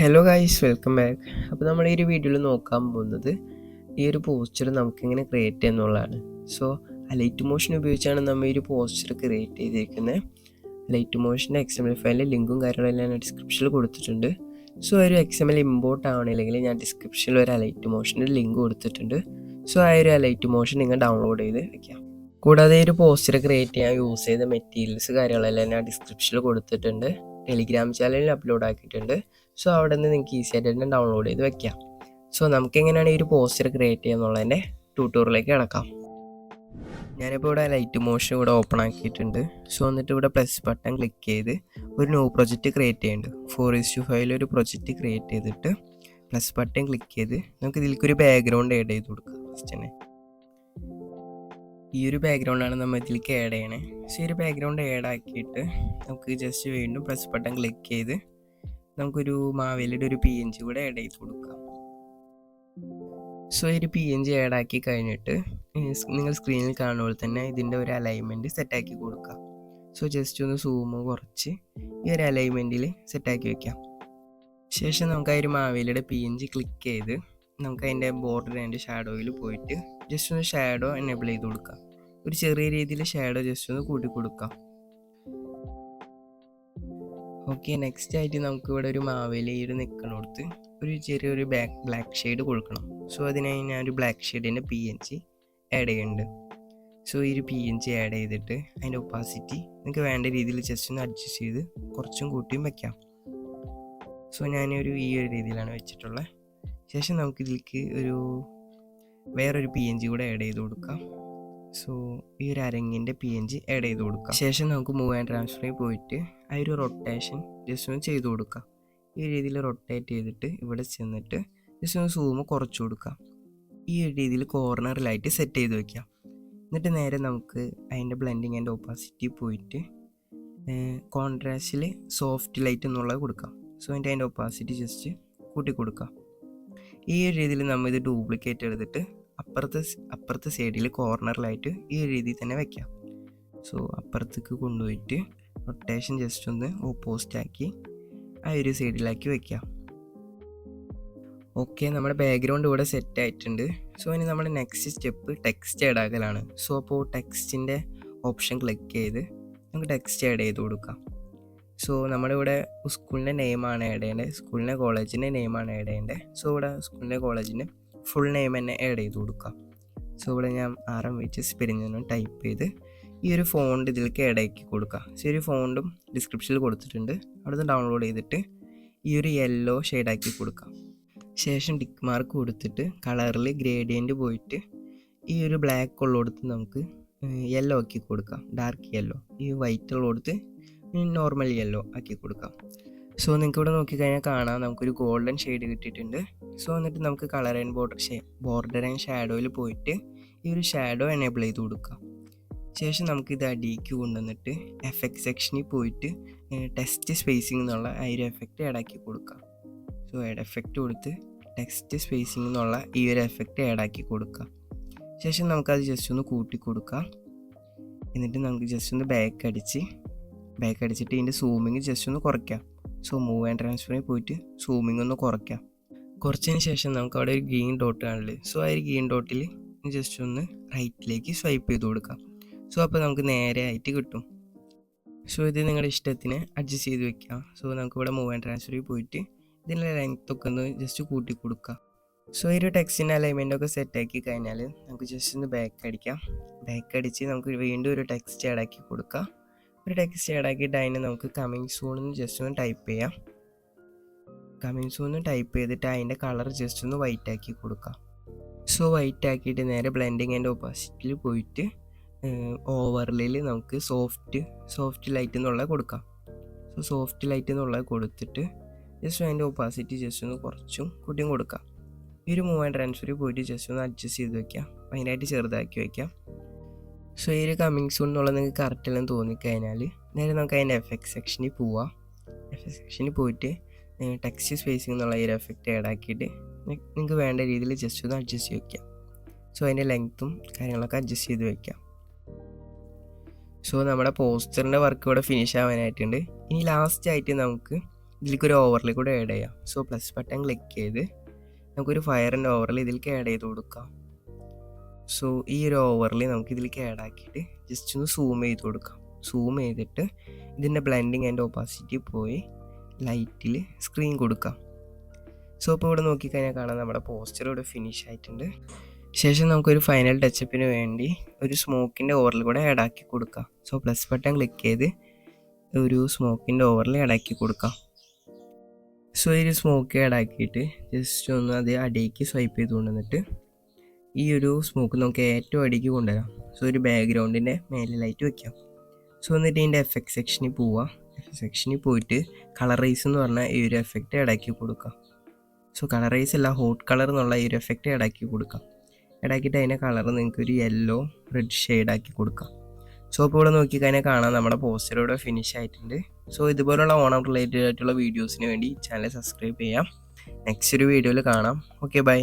Hello guys, welcome back. അപ്പോൾ നമ്മൾ ഈ ഒരു വീഡിയോയിൽ നോക്കാൻ പോകുന്നത് ഈ ഒരു പോസ്റ്റർ നമുക്കെങ്ങനെ ക്രിയേറ്റ് ചെയ്യുന്നുള്ളതാണ്. സോ ലൈറ്റ് മോഷൻ ഉപയോഗിച്ചാണ് നമ്മൾ ഈ ഒരു പോസ്റ്റർ ക്രിയേറ്റ് ചെയ്തിരിക്കുന്നത്. ലൈറ്റ് മോഷൻ്റെ XML ഫയലിൻ്റെ ലിങ്കും കാര്യങ്ങളെല്ലാം ഞാൻ ഡിസ്ക്രിപ്ഷനിൽ കൊടുത്തിട്ടുണ്ട്. സോ ഒരു XML ഇമ്പോർട്ട് ആവണമെങ്കിൽ ഞാൻ ഡിസ്ക്രിപ്ഷനിൽ ഒരു ലൈറ്റ് മോഷൻ്റെ ലിങ്ക് കൊടുത്തിട്ടുണ്ട്. സോ ആ ഒരു ലൈറ്റ് മോഷൻ നിങ്ങൾ ഡൗൺലോഡ് ചെയ്ത് വയ്ക്കാം. കൂടാതെ ഈ ഒരു പോസ്റ്റർ ക്രിയേറ്റ് ചെയ്യാൻ യൂസ് ചെയ്ത മെറ്റീരിയൽസ് കാര്യങ്ങളെല്ലാം ഞാൻ ഡിസ്ക്രിപ്ഷനിൽ കൊടുത്തിട്ടുണ്ട്. ടെലിഗ്രാം ചാനലിൽ അപ്ലോഡ് ആക്കിയിട്ടുണ്ട്. സോ അവിടെ നിന്ന് നിങ്ങൾക്ക് ഈസി ആയിട്ട് തന്നെ ഡൗൺലോഡ് ചെയ്ത് വെക്കാം. സോ നമുക്ക് എങ്ങനെയാണ് ഈ ഒരു പോസ്റ്റർ ക്രിയേറ്റ് ചെയ്യുക എന്നുള്ളതിൻ്റെ ട്യൂട്ടോറിയലിലേക്ക് കിടക്കാം. ഞാനിപ്പോൾ ഇവിടെ ലൈറ്റ് മോഷൻ ഇവിടെ ഓപ്പൺ ആക്കിയിട്ടുണ്ട്. സോ എന്നിട്ട് ഇവിടെ പ്ലസ് ബട്ടൺ ക്ലിക്ക് ചെയ്ത് ഒരു ന്യൂ പ്രൊജക്റ്റ് ക്രിയേറ്റ് ചെയ്യുന്നുണ്ട്. 4:5 ഒരു പ്രൊജക്റ്റ് ക്രിയേറ്റ് ചെയ്തിട്ട് പ്ലസ് ബട്ടൺ ക്ലിക്ക് ചെയ്ത് നമുക്ക് ഇതിലേക്കൊരു ബാക്ക്ഗ്രൗണ്ട് ആഡ് ചെയ്ത് കൊടുക്കാം. ഫസ്റ്റ് തന്നെ ഈ ഒരു ബാക്ക്ഗ്രൗണ്ടാണ് നമ്മൾ ഇതിലേക്ക് ആഡ് ചെയ്യണേ. സോ ഈ ഒരു ബാക്ക്ഗ്രൗണ്ട് ആഡ് ആക്കിയിട്ട് നമുക്ക് ജസ്റ്റ് വീണ്ടും പ്ലസ് ബട്ടൺ ക്ലിക്ക് ചെയ്ത് നമുക്കൊരു മാവേലിയുടെ ഒരു PNG കൂടെ ആഡ് ചെയ്ത് കൊടുക്കാം. സോ ഈ ഒരു PNG ആഡ് ആക്കി കഴിഞ്ഞിട്ട് നിങ്ങൾ സ്ക്രീനിൽ കാണുന്ന പോലെ തന്നെ ഇതിൻ്റെ ഒരു അലൈൻമെൻറ്റ് സെറ്റാക്കി കൊടുക്കാം. സോ ജസ്റ്റ് ഒന്ന് സൂം കുറച്ച് ഈ ഒരു അലൈൻമെൻറ്റിൽ സെറ്റാക്കി വയ്ക്കാം. ശേഷം നമുക്ക് ആ ഒരു മാവേലിയുടെ PNG ക്ലിക്ക് ചെയ്ത് നമുക്ക് അതിൻ്റെ ബോർഡർ ആൻഡ് ഷാഡോയിൽ പോയിട്ട് ജസ്റ്റ് ഒന്ന് ഷാഡോ എനേബിൾ ചെയ്ത് കൊടുക്കാം. ഒരു ചെറിയ രീതിയിൽ ഷാഡോ ജസ്റ്റ് ഒന്ന് കൂട്ടി കൊടുക്കാം. ഓക്കെ, നെക്സ്റ്റ് ആയിട്ട് നമുക്ക് ഇവിടെ ഒരു മാവേലി ഒരു നിൽക്കണോടത്ത് ഒരു ചെറിയൊരു ബ്ലാക്ക് ഷെയ്ഡ് കൊടുക്കണം. സോ അതിനായി ഞാൻ ഒരു ബ്ലാക്ക് ഷെയ്ഡിൻ്റെ PNG ആഡ് ചെയ്യുന്നുണ്ട്. സോ ഈ ഒരു PNG ആഡ് ചെയ്തിട്ട് അതിൻ്റെ ഒപ്പാസിറ്റി നിങ്ങൾക്ക് വേണ്ട രീതിയിൽ ജസ്റ്റ് ഒന്ന് അഡ്ജസ്റ്റ് ചെയ്ത് കുറച്ചും കൂട്ടിയും വയ്ക്കാം. സോ ഞാനൊരു ഈ ഒരു രീതിയിലാണ് വെച്ചിട്ടുള്ളത്. ശേഷം നമുക്കിതിലേക്ക് വേറൊരു PNG കൂടെ ആഡ് ചെയ്ത് കൊടുക്കാം. സോ ഈ ഒരു അരങ്ങിൻ്റെ PNG ആഡ് ചെയ്ത് കൊടുക്കാം. ശേഷം നമുക്ക് മൂവ് ആൻഡ് ട്രാൻസ്ഫറിൽ പോയിട്ട് ആ ഒരു റൊട്ടേഷൻ ജസ്റ്റ് ഒന്ന് ചെയ്ത് കൊടുക്കാം. ഈ രീതിയിൽ റൊട്ടേറ്റ് ചെയ്തിട്ട് ഇവിടെ ചെന്നിട്ട് ജസ്റ്റ് ഒന്ന് സൂം കുറച്ച് കൊടുക്കാം. ഈ ഒരു രീതിയിൽ കോർണറിലായിട്ട് സെറ്റ് ചെയ്ത് വയ്ക്കാം. എന്നിട്ട് നേരെ നമുക്ക് അതിൻ്റെ ബ്ലെൻഡിങ് ആൻഡ് ഓപ്പാസിറ്റി പോയിട്ട് കോൺട്രാസ്റ്റിൽ സോഫ്റ്റ് ലൈറ്റ് എന്നുള്ളത് കൊടുക്കാം. സോ അതിൻ്റെ ഓപ്പാസിറ്റി ജസ്റ്റ് കൂട്ടി കൊടുക്കാം. ഈ ഒരു രീതിയിൽ നമ്മൾ ഇത് ഡ്യൂപ്ലിക്കേറ്റ് എടുത്തിട്ട് അപ്പുറത്തെ സൈഡിൽ കോർണറിലായിട്ട് ഈ ഒരു രീതിയിൽ തന്നെ വയ്ക്കാം. സോ അപ്പുറത്തേക്ക് കൊണ്ടുപോയിട്ട് റൊട്ടേഷൻ ജസ്റ്റ് ഒന്ന് ഓപ്പോസിറ്റ് ആക്കി ആ ഒരു സൈഡിലാക്കി വയ്ക്കാം. ഓക്കെ, നമ്മുടെ ബാക്ക്ഗ്രൗണ്ട് ഇവിടെ സെറ്റ് ആയിട്ടുണ്ട്. സോ ഇനി നമ്മുടെ നെക്സ്റ്റ് സ്റ്റെപ്പ് ടെക്സ്റ്റ് ആഡ് ആക്കലാണ്. സോ അപ്പോൾ ടെക്സ്റ്റിൻ്റെ ഓപ്ഷൻ ക്ലിക്ക് ചെയ്ത് നമുക്ക് ടെക്സ്റ്റ് ആഡ് ചെയ്ത് കൊടുക്കാം. സോ നമ്മളിവിടെ സ്കൂളിൻ്റെ നെയിമാണ് ആഡ് ചെയ്യേണ്ടത്, സ്കൂളിൻ്റെ കോളേജിൻ്റെ നെയിമാണ് ആഡ് ചെയ്യേണ്ടത്. സോ ഇവിടെ സ്കൂളിൻ്റെ കോളേജിൻ്റെ ഫുൾ നെയിം തന്നെ ആഡ് ചെയ്ത് കൊടുക്കാം. സോ ഇവിടെ ഞാൻ RMHS പെരിഞ്ഞെന്ന് ടൈപ്പ് ചെയ്ത് ഈ ഒരു ഫോണ്ട് ഇതിലേക്ക് ആഡ് ആക്കി കൊടുക്കാം. സോ ഈ ഒരു ഫോണ്ടും ഡിസ്ക്രിപ്ഷനിൽ കൊടുത്തിട്ടുണ്ട്. അവിടെ നിന്ന് ഡൗൺലോഡ് ചെയ്തിട്ട് ഈ ഒരു യെല്ലോ ഷെയ്ഡാക്കി കൊടുക്കാം. ശേഷം ടിക്ക് മാർക്ക് കൊടുത്തിട്ട് കളറിൽ ഗ്രേഡിയൻറ്റ് പോയിട്ട് ഈ ഒരു ബ്ലാക്ക് ഉള്ളിടത്ത് നമുക്ക് യെല്ലോ ആക്കി കൊടുക്കാം, ഡാർക്ക് യെല്ലോ. ഈ വൈറ്റ് ഉള്ളിടത്ത് നോർമൽ യെല്ലോ ആക്കി കൊടുക്കാം. സോ നിങ്ങൾക്ക് ഇവിടെ നോക്കിക്കഴിഞ്ഞാൽ കാണാം നമുക്കൊരു ഗോൾഡൻ ഷെയ്ഡ് കിട്ടിയിട്ടുണ്ട്. സോ എന്നിട്ട് നമുക്ക് കളർ ആൻഡ് ബോർഡർ ആൻഡ് ഷാഡോയിൽ പോയിട്ട് ഈ ഒരു ഷാഡോ എനേബിൾ ചെയ്ത് കൊടുക്കാം. ശേഷം നമുക്കിത് അടിയിലേക്ക് കൊണ്ടുവന്നിട്ട് എഫക്റ്റ് സെക്ഷനിൽ പോയിട്ട് ടെക്സ്റ്റ് സ്പേസിംഗ് എന്നുള്ള ആ ഒരു എഫക്റ്റ് ആഡാക്കി കൊടുക്കാം. സോ എഫക്റ്റ് കൊടുത്ത് ടെക്സ്റ്റ് സ്പേസിംഗ് എന്നുള്ള ഈ ഒരു എഫക്റ്റ് ആഡാക്കി കൊടുക്കാം. ശേഷം നമുക്കത് ജസ്റ്റ് ഒന്ന് കൂട്ടി കൊടുക്കാം. എന്നിട്ട് നമുക്ക് ജസ്റ്റ് ഒന്ന് ബാക്ക് അടിച്ചിട്ട് ഇതിൻ്റെ സൂമിങ് ജസ്റ്റ് ഒന്ന് കുറയ്ക്കാം. സോ മൂവ് ആൻഡ് ട്രാൻസ്ഫറിൽ പോയിട്ട് സൂമിങ് ഒന്ന് കുറയ്ക്കാം. കുറച്ചതിന് ശേഷം നമുക്ക് അവിടെ ഒരു ഗ്രീൻ ഡോട്ട് കാണില്ലേ. സോ ആ ഒരു ഗ്രീൻ ഡോട്ടിൽ ജസ്റ്റ് ഒന്ന് റൈറ്റിലേക്ക് സ്വൈപ്പ് ചെയ്ത് കൊടുക്കാം. സോ അപ്പോൾ നമുക്ക് നേരെ ആയിട്ട് കിട്ടും. സോ ഇത് നിങ്ങളുടെ ഇഷ്ടത്തിന് അഡ്ജസ്റ്റ് ചെയ്ത് വെക്കാം. സോ നമുക്കിവിടെ മൂവ് ആൻഡ് ട്രാൻസ്ഫറിൽ പോയിട്ട് ഇതിൻ്റെ ലെങ്ത്തൊക്കെ ഒന്ന് ജസ്റ്റ് കൂട്ടി കൊടുക്കാം. സോ ഈ ഒരു ടെക്സ്റ്റിൻ്റെ അലൈൻമെൻറ്റൊക്കെ സെറ്റാക്കി കഴിഞ്ഞാൽ നമുക്ക് ജസ്റ്റ് ഒന്ന് ബാക്ക് അടിച്ച് നമുക്ക് വീണ്ടും ഒരു ടെക്സ്റ്റ് ആഡാക്കി കൊടുക്കാം. ഒരു ടെക്സ്റ്റ് ആഡാക്കിയിട്ട് അതിന് നമുക്ക് കമ്മിങ് സൂൺ എന്ന് ജസ്റ്റ് ഒന്ന് ടൈപ്പ് ചെയ്യാം. കമ്മിങ് സൂൺ ടൈപ്പ് ചെയ്തിട്ട് അതിൻ്റെ കളർ ജസ്റ്റ് ഒന്ന് വൈറ്റ് ആക്കി കൊടുക്കാം. സോ വൈറ്റ് ആക്കിയിട്ട് നേരെ ബ്ലെൻഡിങ് ആൻഡ് ഓപ്പോസിറ്റിൽ പോയിട്ട് ഓവർലേയിൽ നമുക്ക് സോഫ്റ്റ് ലൈറ്റ് എന്നുള്ളത് കൊടുക്കാം. സോ സോഫ്റ്റ് ലൈറ്റ് എന്നുള്ളത് കൊടുത്തിട്ട് ജസ്റ്റ് അതിൻ്റെ ഓപ്പോസിറ്റി ജസ്റ്റ് ഒന്ന് കുറച്ചും കൂട്ടിയും കൊടുക്കാം. ഈ ഒരു മൂവ് ആൻഡ് ട്രാൻസ്ഫറിൽ പോയിട്ട് ജസ്റ്റ് ഒന്ന് അഡ്ജസ്റ്റ് ചെയ്ത് വയ്ക്കാം, അതിനായിട്ട് ചെറുതാക്കി വയ്ക്കാം. സോ ഈ ഒരു കമ്മിങ് സൂൺ എന്നുള്ളത് നിങ്ങൾക്ക് കറക്റ്റെല്ലാം തോന്നിക്കഴിഞ്ഞാൽ നേരെ നമുക്ക് അതിൻ്റെ എഫക്റ്റ് സെക്ഷനിൽ പോവാം. എഫക്റ്റ് സെക്ഷനിൽ പോയിട്ട് ടെക്സ്റ്റ് സ്പേസിംഗ് എന്നുള്ള ഈ ഒരു എഫക്റ്റ് ആഡ് ആക്കിയിട്ട് നിങ്ങൾക്ക് വേണ്ട രീതിയിൽ ജസ്റ്റ് ഒന്ന് അഡ്ജസ്റ്റ് ചെയ്ത് വയ്ക്കാം. സോ അതിൻ്റെ ലെങ്ത്തും കാര്യങ്ങളൊക്കെ അഡ്ജസ്റ്റ് ചെയ്ത് വയ്ക്കാം. സോ നമ്മുടെ പോസ്റ്ററിൻ്റെ വർക്ക് ഇവിടെ ഫിനിഷ് ആവാനായിട്ടുണ്ട്. ഇനി ലാസ്റ്റ് ആയിട്ട് നമുക്ക് ഇതിലേക്കൊരു ഓവർലേ കൂടെ ആഡ് ചെയ്യാം. സോ പ്ലസ് ബട്ടൺ ക്ലിക്ക് ചെയ്ത് നമുക്കൊരു ഫയറിൻ്റെ ഓവർലേ ഇതിലേക്ക് ആഡ് ചെയ്ത് കൊടുക്കാം. സോ ഈ ഒരു ഓവർലേ നമുക്ക് ഇതിലേക്ക് ആഡ് ആക്കിയിട്ട് ജസ്റ്റ് ഒന്ന് സൂം ചെയ്ത് കൊടുക്കാം. സൂം ചെയ്തിട്ട് ഇതിൻ്റെ ബ്ലെൻഡിങ് ആൻഡ് ഓപ്പാസിറ്റി പോയി ലൈറ്റിൽ സ്ക്രീൻ കൊടുക്കാം. സോ ഇപ്പോൾ ഇവിടെ നോക്കിക്കഴിഞ്ഞാൽ കാണാം നമ്മുടെ പോസ്റ്റർ ഇവിടെ ഫിനിഷ് ആയിട്ടുണ്ട്. ശേഷം നമുക്കൊരു ഫൈനൽ ടച്ചപ്പിന് വേണ്ടി ഒരു സ്മോക്കിൻ്റെ ഓവറിൽ കൂടെ ആഡ് ആക്കി കൊടുക്കാം. സോ പ്ലസ് ബട്ടൺ ക്ലിക്ക് ചെയ്ത് ഒരു സ്മോക്കിൻ്റെ ഓവറിൽ ആഡ് ആക്കി കൊടുക്കാം. സോ ഈ ഒരു സ്മോക്ക് ആഡ് ആക്കിയിട്ട് ജസ്റ്റ് ഒന്ന് അത് അടിയിലേക്ക് സ്വൈപ്പ് ചെയ്ത് കൊണ്ടുവന്നിട്ട് ഈ ഒരു സ്മോക്ക് നമുക്ക് ഏറ്റവും അടിക്ക് കൊണ്ടുവരാം. സോ ഒരു ബാക്ക്ഗ്രൗണ്ടിൻ്റെ മേലിലായിട്ട് വെക്കാം. സോ എന്നിട്ട് ഇതിൻ്റെ എഫക്റ്റ് സെക്ഷനിൽ പോവുക. എഫക്റ്റ് സെക്ഷനിൽ പോയിട്ട് കളറൈസ് എന്ന് പറഞ്ഞാൽ ഈ ഒരു എഫക്റ്റ് ആഡാക്കി കൊടുക്കാം. സോ കളറൈസ് അല്ല, ഹോട്ട് കളർ എന്നുള്ള ഈ ഒരു എഫക്റ്റ് ആഡാക്കി കൊടുക്കാം. ആഡാക്കിയിട്ട് അതിൻ്റെ കളർ നിങ്ങൾക്ക് ഒരു യെല്ലോ റെഡ് ഷെയ്ഡാക്കി കൊടുക്കാം. സോ ഇപ്പോൾ ഇവിടെ നോക്കിക്കഴിഞ്ഞാൽ കാണാം നമ്മുടെ പോസ്റ്റർ ഇവിടെ ഫിനിഷ് ആയിട്ടുണ്ട്. സോ ഇതുപോലുള്ള ഓണം റിലേറ്റഡ് ആയിട്ടുള്ള വീഡിയോസിന് വേണ്ടി ചാനൽ സബ്സ്ക്രൈബ് ചെയ്യാം. നെക്സ്റ്റ് ഒരു വീഡിയോയിൽ കാണാം. Okay, by.